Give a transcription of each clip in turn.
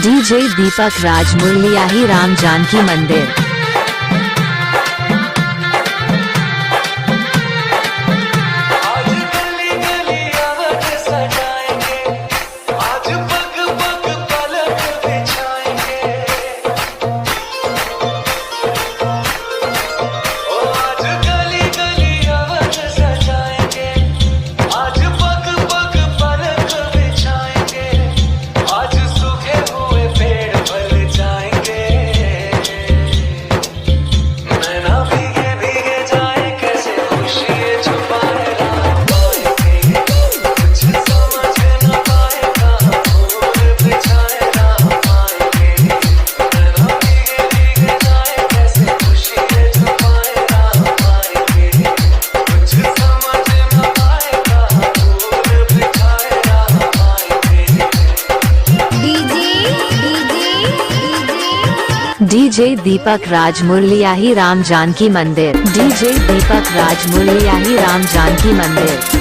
DJ दीपक राज मुरलियाही राम जानकी मंदिर। DJ दीपक राज मुरलियाही राम जानकी मंदिर। DJ दीपक राज मुरलियाही राम जानकी मंदिर।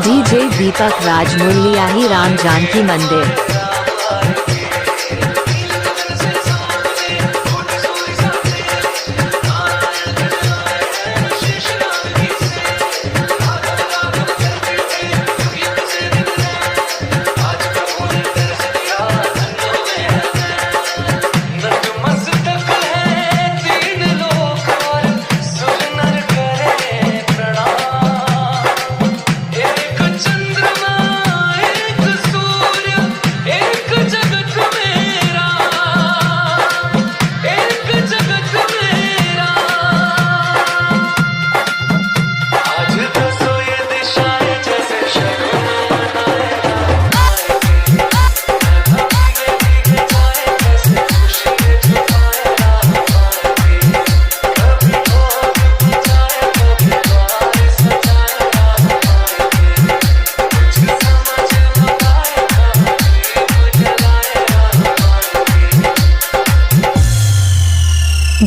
डीजे दीपक राज मुरलियाही राम जानकी मंदिर।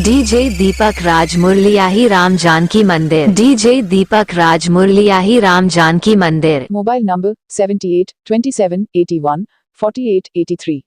डीजे दीपक राज मुरलियाही राम जानकी मंदिर। डीजे दीपक राज मुरलियाही राम जानकी मंदिर। Mobile number 78 27 81 48 83।